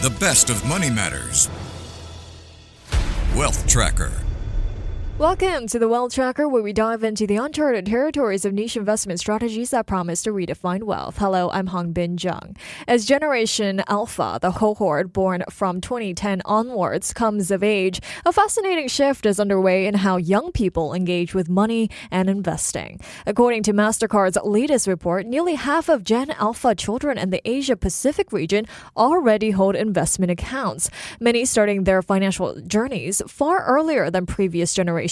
The best of money matters. Wealth Tracker. Welcome to the Wealth Tracker, where we dive into the uncharted territories of niche investment strategies that promise to redefine wealth. Hello, I'm Hongbin, Jeong. As Generation Alpha, the cohort born from 2010 onwards, comes of age, a fascinating shift is underway in how young people engage with money and investing. According to Mastercard's latest report, nearly half of Gen Alpha children in the Asia-Pacific region already hold investment accounts, many starting their financial journeys far earlier than previous generations.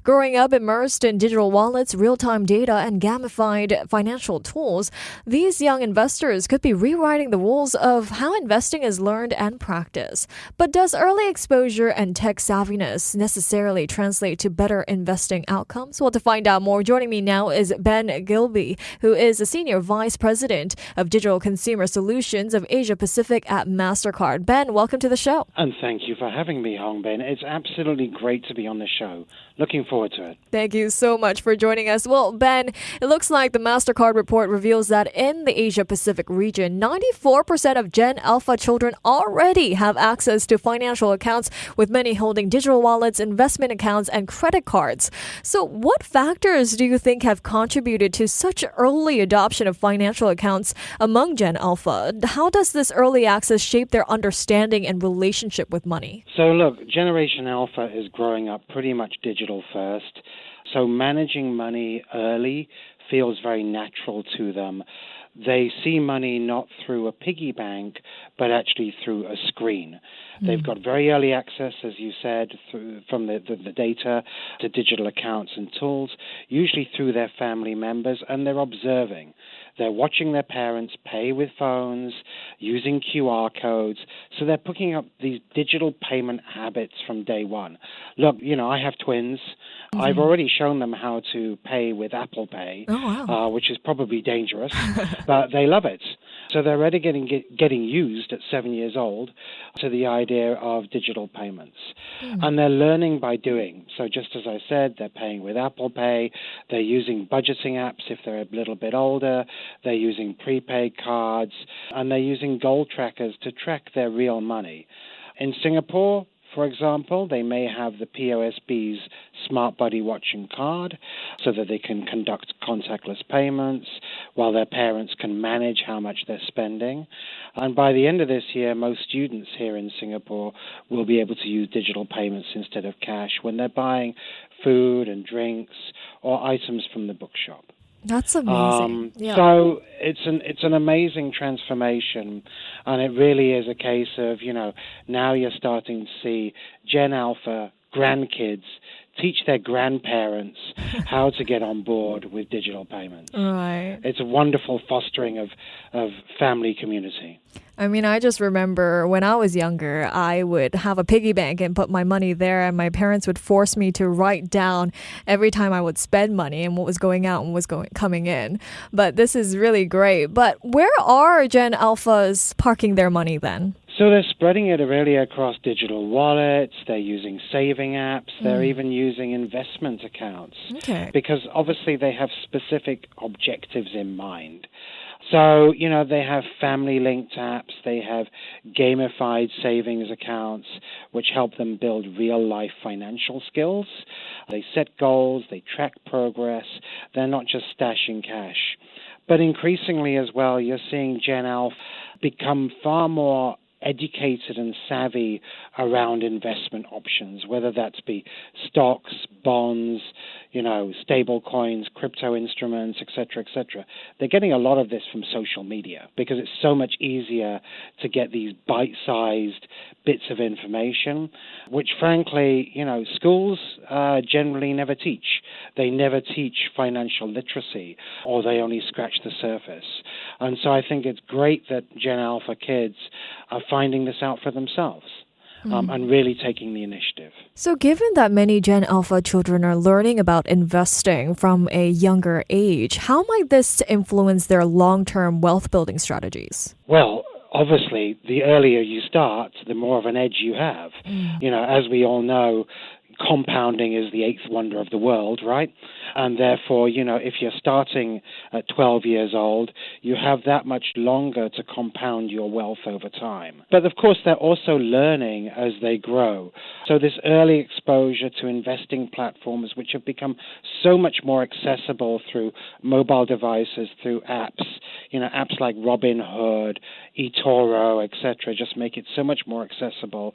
Growing up immersed in digital wallets, real-time data, and gamified financial tools, these young investors could be rewriting the rules of how investing is learned and practiced. But does early exposure and tech savviness necessarily translate to better investing outcomes? Well, to find out more, joining me now is Ben Gilbey, who is the Senior Vice President of Digital Consumer Solutions of Asia Pacific at Mastercard. Ben, welcome to the show. And thank you for having me, Hongbin. It's absolutely great to be on the show. Looking forward to it. Thank you so much for joining us. Well, Ben, it looks like the Mastercard report reveals that in the Asia-Pacific region, 94% of Gen Alpha children already have access to financial accounts, with many holding digital wallets, investment accounts, and credit cards. So what factors do you think have contributed to such early adoption of financial accounts among Gen Alpha? How does this early access shape their understanding and relationship with money? So look, Generation Alpha is growing up pretty much digital first. So managing money early feels very natural to them. They see money not through a piggy bank, but actually through a screen. They've got very early access, as you said, from the data to digital accounts and tools, usually through their family members, and they're observing. They're watching their parents pay with phones, using QR codes, so they're picking up these digital payment habits from day one. Look, I have twins. I've already shown them how to pay with Apple Pay, which is probably dangerous, but they love it. So they're already getting used at 7 years old to the idea of digital payments. And they're learning by doing. So just as I said, they're paying with Apple Pay. They're using budgeting apps if they're a little bit older. They're using prepaid cards. And they're using goal trackers to track their real money. In Singapore, for example, they may have the POSB's Smart Buddy Watch and Card so that they can conduct contactless payments while their parents can manage how much they're spending. And by the end of this year, most students here in Singapore will be able to use digital payments instead of cash when they're buying food and drinks or items from the bookshop. That's amazing. So it's an amazing transformation, and it really is a case of, now you're starting to see Gen Alpha grandkids teach their grandparents how to get on board with digital payments. Right. It's a wonderful fostering of family community. I mean, I just remember when I was younger, I would have a piggy bank and put my money there, and my parents would force me to write down every time I would spend money and what was going out and what was coming in. But this is really great. But where are Gen Alphas parking their money then? So they're spreading it really across digital wallets, they're using saving apps, they're even using investment accounts. Okay. Because obviously they have specific objectives in mind. So, they have family-linked apps, they have gamified savings accounts, which help them build real-life financial skills. They set goals, they track progress, they're not just stashing cash. But increasingly as well, you're seeing Gen Alpha become far more educated and savvy around investment options, whether that be stocks, bonds, stable coins, crypto instruments, et cetera. They're getting a lot of this from social media because it's so much easier to get these bite-sized bits of information, which frankly, schools generally never teach. They never teach financial literacy, or they only scratch the surface. And so I think it's great that Gen Alpha kids are finding this out for themselves. And really taking the initiative. So given that many Gen Alpha children are learning about investing from a younger age, how might this influence their long-term wealth building strategies? Well, obviously, the earlier you start, the more of an edge you have. As we all know, compounding is the eighth wonder of the world, right? And therefore, if you're starting at 12 years old, you have that much longer to compound your wealth over time. But of course, they're also learning as they grow. So this early exposure to investing platforms, which have become so much more accessible through mobile devices, through apps, apps like Robinhood, eToro, etc., just make it so much more accessible.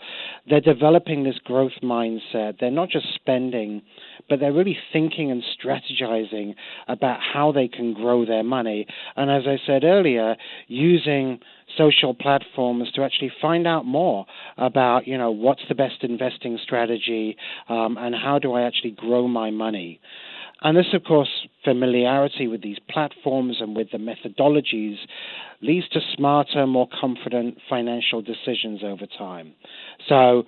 They're developing this growth mindset. They're not just spending, but they're really thinking and strategizing about how they can grow their money. And as I said earlier, using social platforms to actually find out more about, what's the best investing strategy and how do I actually grow my money. And this, of course, familiarity with these platforms and with the methodologies leads to smarter, more confident financial decisions over time. So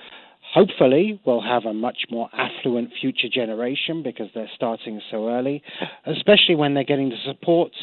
hopefully we'll have a much more affluent future generation because they're starting so early, especially when they're getting the support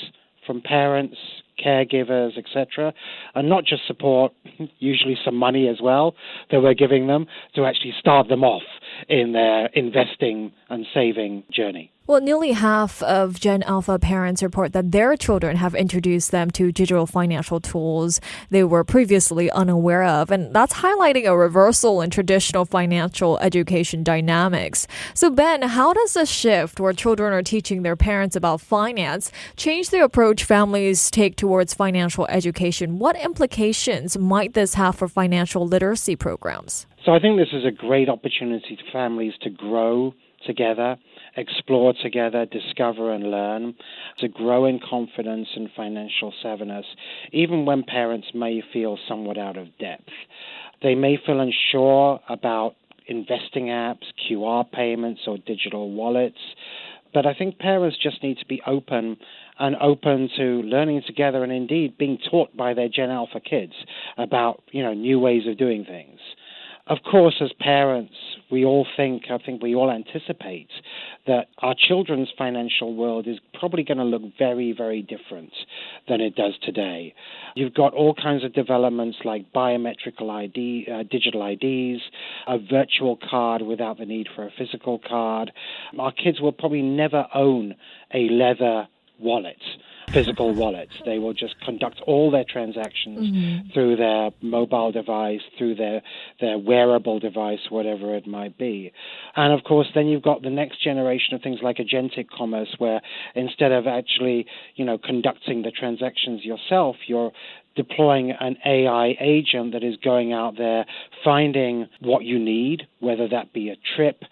from parents, caregivers, etc., and not just support, usually some money as well, that we're giving them to actually start them off in their investing and saving journey. Well, nearly half of Gen Alpha parents report that their children have introduced them to digital financial tools they were previously unaware of, and that's highlighting a reversal in traditional financial education dynamics. So, Ben, how does a shift where children are teaching their parents about finance change the approach families take towards financial education? What implications might this have for financial literacy programs? So I think this is a great opportunity for families to grow together, explore together, discover and learn, to grow in confidence and financial savviness, even when parents may feel somewhat out of depth. They may feel unsure about investing apps, QR payments, or digital wallets, but I think parents just need to be open to learning together and indeed being taught by their Gen Alpha kids about, new ways of doing things. Of course, as parents, we all anticipate that our children's financial world is probably going to look very, very different than it does today. You've got all kinds of developments like biometrical digital IDs, a virtual card without the need for a physical card. Our kids will probably never own a leather wallet, physical wallets. They will just conduct all their transactions through their mobile device, through their wearable device, whatever it might be. And of course, then you've got the next generation of things like agentic commerce, where instead of actually, conducting the transactions yourself, you're deploying an AI agent that is going out there, finding what you need, whether that be a trip.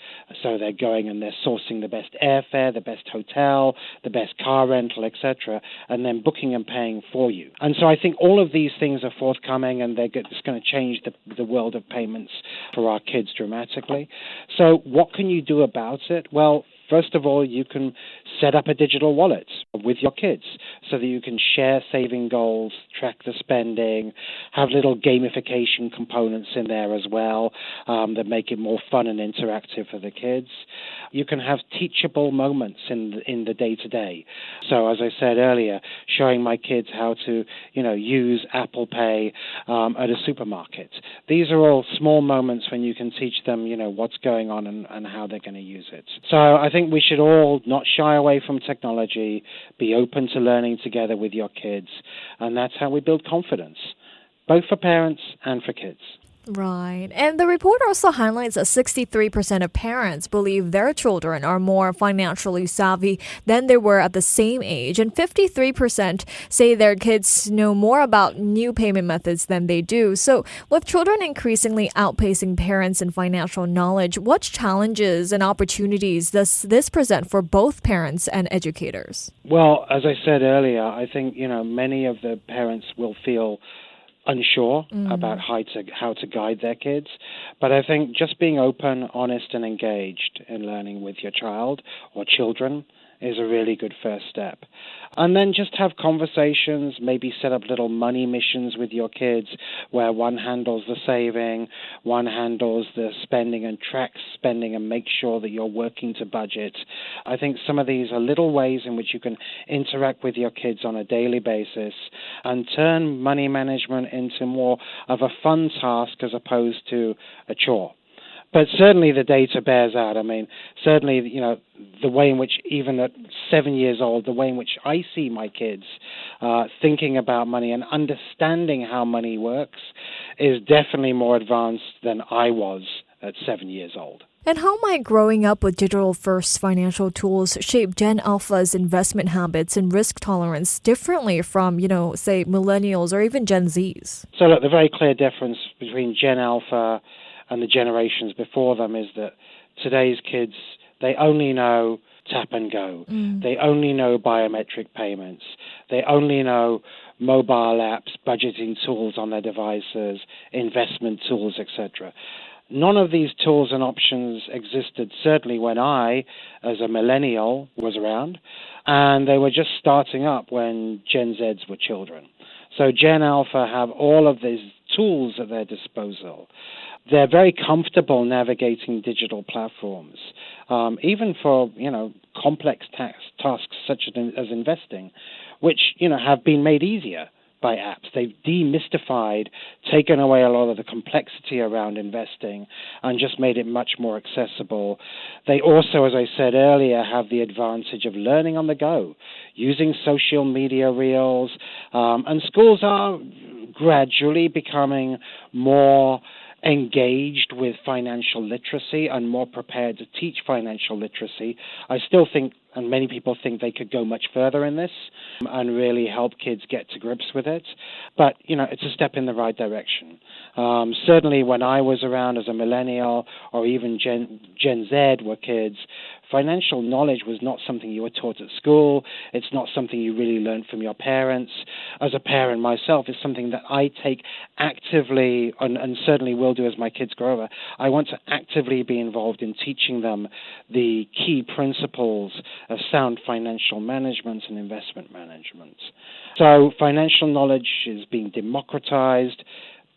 So they're going and they're sourcing the best airfare, the best hotel, the best car rental, etc., and then booking and paying for you. And so I think all of these things are forthcoming, and it's going to change the world of payments for our kids dramatically. So what can you do about it? Well, first of all, you can set up a digital wallet with your kids so that you can share saving goals, track the spending, have little gamification components in there as well that make it more fun and interactive for the kids. You can have teachable moments in the day-to-day. So as I said earlier, showing my kids how to, use Apple Pay at a supermarket. These are all small moments when you can teach them, what's going on and how they're going to use it. So I think we should all not shy away from technology, be open to learning together with your kids, and that's how we build confidence, both for parents and for kids. Right. And the report also highlights that 63% of parents believe their children are more financially savvy than they were at the same age. And 53% say their kids know more about new payment methods than they do. So with children increasingly outpacing parents in financial knowledge, what challenges and opportunities does this present for both parents and educators? Well, as I said earlier, I think, many of the parents will feel unsure about how to guide their kids. But I think just being open, honest, and engaged in learning with your child or children is a really good first step. And then just have conversations, maybe set up little money missions with your kids where one handles the saving, one handles the spending and tracks spending and make sure that you're working to budget. I think some of these are little ways in which you can interact with your kids on a daily basis and turn money management into more of a fun task as opposed to a chore. But certainly the data bears out. I mean, certainly, the way in which, even at 7 years old, the way in which I see my kids thinking about money and understanding how money works is definitely more advanced than I was at 7 years old. And how might growing up with digital-first financial tools shape Gen Alpha's investment habits and risk tolerance differently from, say, millennials or even Gen Zs? So look, the very clear difference between Gen Alpha and the generations before them is that today's kids, they only know tap and go. They only know biometric payments. They only know mobile apps, budgeting tools on their devices, investment tools, etc. None of these tools and options existed, certainly when I, as a millennial, was around, and they were just starting up when Gen Zs were children. So Gen Alpha have all of these tools at their disposal. They're very comfortable navigating digital platforms, even for, complex tasks such as investing, which, have been made easier by apps. They've demystified, taken away a lot of the complexity around investing and just made it much more accessible. They also, as I said earlier, have the advantage of learning on the go, using social media reels, and schools are gradually becoming more engaged with financial literacy and more prepared to teach financial literacy. I still think, and many people think, they could go much further in this and really help kids get to grips with it. But, it's a step in the right direction. Certainly when I was around as a millennial or even Gen Z were kids, financial knowledge was not something you were taught at school. It's not something you really learned from your parents. As a parent myself, it's something that I take actively and certainly will do as my kids grow up. I want to actively be involved in teaching them the key principles of sound financial management and investment management. So financial knowledge is being democratized,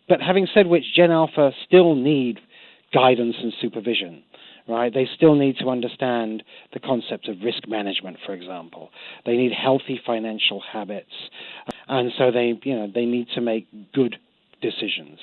but having said which, Gen Alpha still need guidance and supervision. Right? They still need to understand the concept of risk management, for example. They need healthy financial habits, and so they need to make good decisions,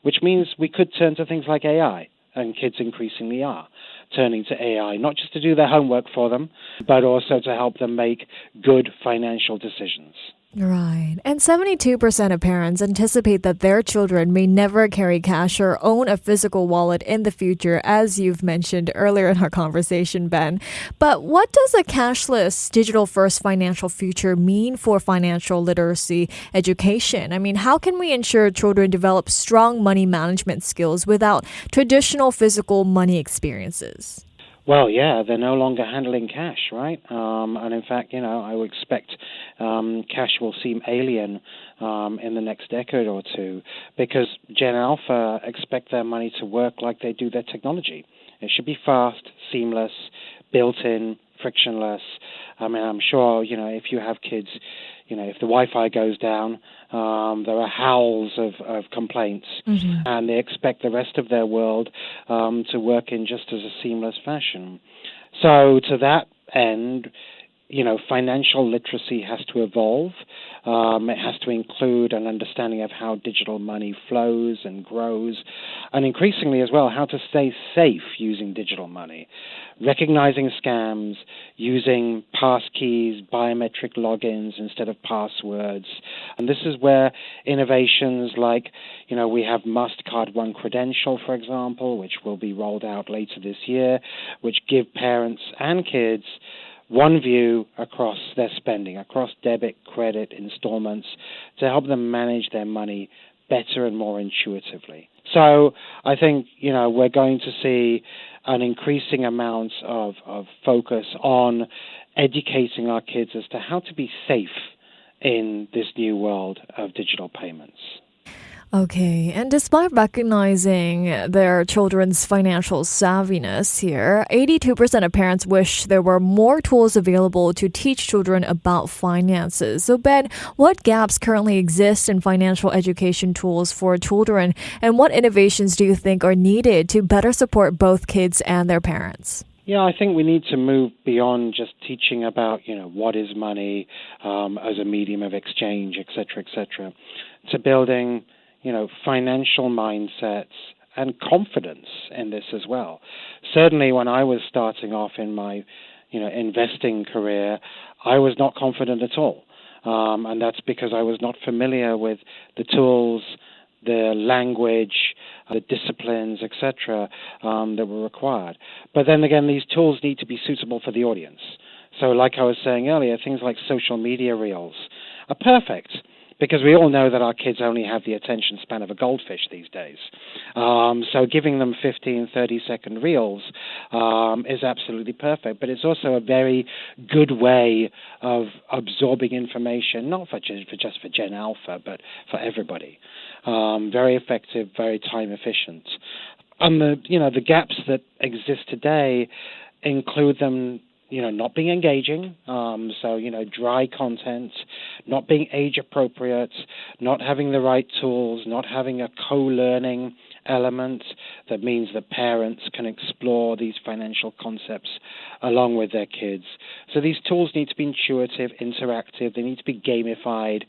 which means we could turn to things like AI, and kids increasingly are turning to AI, not just to do their homework for them, but also to help them make good financial decisions. Right. And 72% of parents anticipate that their children may never carry cash or own a physical wallet in the future, as you've mentioned earlier in our conversation, Ben. But what does a cashless, digital-first financial future mean for financial literacy education? I mean, how can we ensure children develop strong money management skills without traditional physical money experiences? Well, yeah, they're no longer handling cash, right? And in fact, I would expect cash will seem alien in the next decade or two because Gen Alpha expect their money to work like they do their technology. It should be fast, seamless, built-in, frictionless. I mean, I'm sure, if you have kids, if the Wi-Fi goes down, there are howls of complaints, and they expect the rest of their world to work in just as a seamless fashion. So to that end, financial literacy has to evolve. It has to include an understanding of how digital money flows and grows, and increasingly as well, how to stay safe using digital money, recognizing scams, using passkeys, biometric logins instead of passwords. And this is where innovations like, we have Mastercard One Credential, for example, which will be rolled out later this year, which give parents and kids one view across their spending, across debit, credit, installments, to help them manage their money better and more intuitively. So I think, we're going to see an increasing amount of focus on educating our kids as to how to be safe in this new world of digital payments. Okay, and despite recognizing their children's financial savviness here, 82% of parents wish there were more tools available to teach children about finances. So Ben, what gaps currently exist in financial education tools for children, and what innovations do you think are needed to better support both kids and their parents? Yeah, I think we need to move beyond just teaching about, what is money as a medium of exchange, et cetera, to building financial mindsets and confidence in this as well. Certainly when I was starting off in my investing career, I was not confident at all. And that's because I was not familiar with the tools, the language, the disciplines, etc., that were required. But then again, these tools need to be suitable for the audience. So like I was saying earlier, things like social media reels are perfect, because we all know that our kids only have the attention span of a goldfish these days. So giving them 15, 30-second reels is absolutely perfect. But it's also a very good way of absorbing information, not just for Gen Alpha, but for everybody. Very effective, very time efficient. And the gaps that exist today include them not being engaging, so dry content, not being age appropriate, not having the right tools, not having a co-learning element that means that parents can explore these financial concepts along with their kids. So these tools need to be intuitive, interactive, they need to be gamified,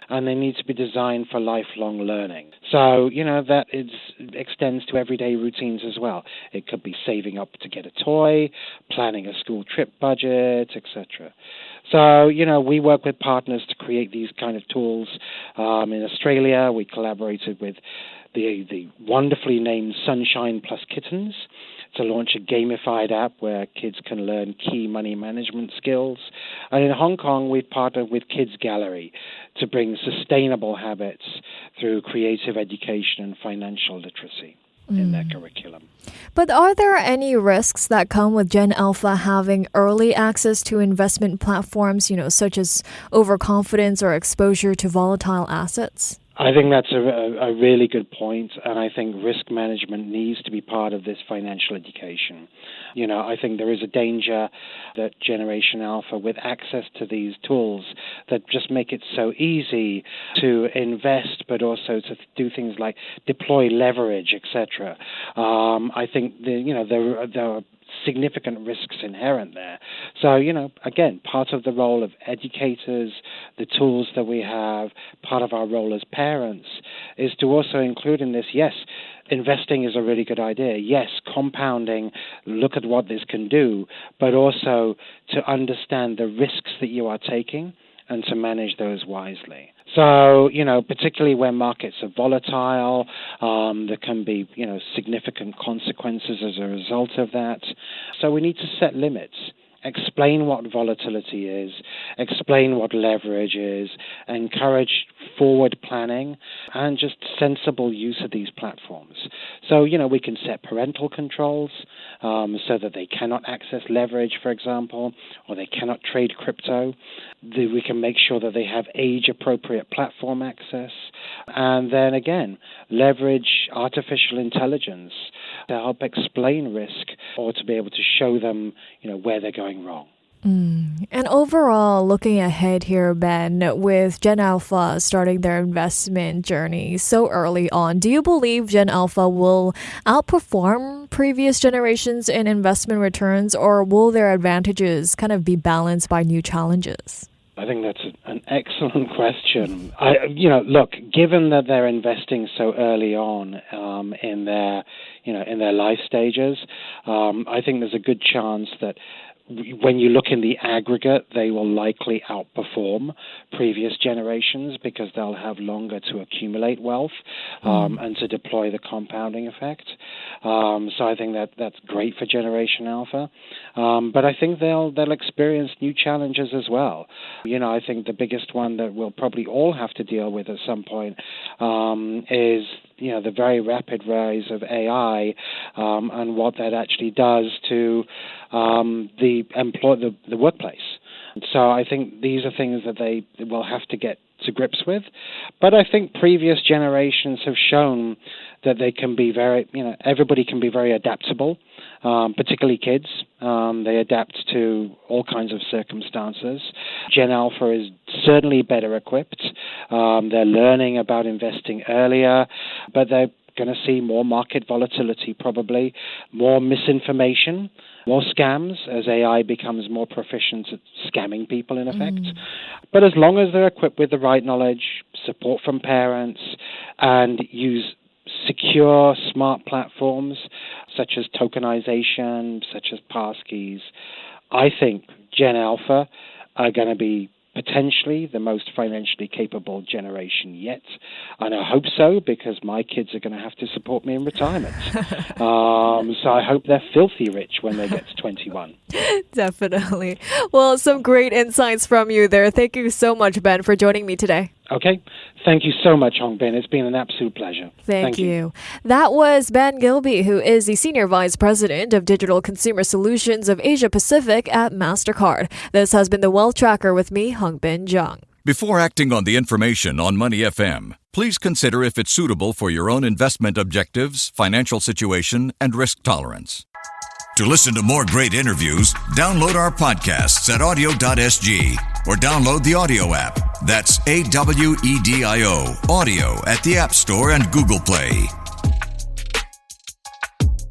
and they need to be designed for lifelong learning. So, that extends to everyday routines as well. It could be saving up to get a toy, planning a school trip budget, etc. So, we work with partners to create these kind of tools. In Australia, we collaborated with the wonderfully named Sunshine Plus Kittens to launch a gamified app where kids can learn key money management skills. And in Hong Kong, we've partnered with Kids Gallery to bring sustainable habits through creative education and financial literacy in their curriculum. But are there any risks that come with Gen Alpha having early access to investment platforms, such as overconfidence or exposure to volatile assets? I think that's a really good point, and I think risk management needs to be part of this financial education. I think there is a danger that Generation Alpha, with access to these tools that just make it so easy to invest, but also to do things like deploy leverage, etc. I think there are significant risks inherent there. So, again, part of the role of educators, the tools that we have, part of our role as parents is to also include in this, yes, investing is a really good idea. Yes, compounding, look at what this can do, but also to understand the risks that you are taking and to manage those wisely. So, particularly when markets are volatile, there can be, significant consequences as a result of that. So we need to set limits, explain what volatility is, explain what leverage is, encourage forward planning and just sensible use of these platforms. So, we can set parental controls so that they cannot access leverage, for example, or they cannot trade crypto. We can make sure that they have age-appropriate platform access. And then again, leverage artificial intelligence to help explain risk or to be able to show them, where they're going wrong. And overall, looking ahead here, Ben, with Gen Alpha starting their investment journey so early on, do you believe Gen Alpha will outperform previous generations in investment returns, or will their advantages kind of be balanced by new challenges? I think that's an excellent question. Look, given that they're investing so early on in their life stages, I think there's a good chance that when you look in the aggregate, they will likely outperform previous generations because they'll have longer to accumulate wealth and to deploy the compounding effect. So I think that's great for Generation Alpha. But I think they'll experience new challenges as well. I think the biggest one that we'll probably all have to deal with at some point is the very rapid rise of AI and what that actually does to the workplace. So I think these are things that they will have to get to grips with. But I think previous generations have shown that they can be everybody can be very adaptable, particularly kids. They adapt to all kinds of circumstances. Gen Alpha is certainly better equipped. They're learning about investing earlier, but they're going to see more market volatility probably, more misinformation, more scams as AI becomes more proficient at scamming people in effect. But as long as they're equipped with the right knowledge, support from parents, and use secure, smart platforms such as tokenization, such as passkeys. I think Gen Alpha are going to be potentially the most financially capable generation yet. And I hope so, because my kids are going to have to support me in retirement. So I hope they're filthy rich when they get to 21. Definitely. Well, some great insights from you there. Thank you so much, Ben, for joining me today. Okay. Thank you so much, Hongbin. It's been an absolute pleasure. Thank you. That was Ben Gilbey, who is the Senior Vice President of Digital Consumer Solutions of Asia Pacific at Mastercard. This has been the Wealth Tracker with me, Hongbin Jeong. Before acting on the information on Money FM, please consider if it's suitable for your own investment objectives, financial situation, and risk tolerance. To listen to more great interviews, download our podcasts at audio.sg or download the audio app. That's AWEDIO, audio at the App Store and Google Play.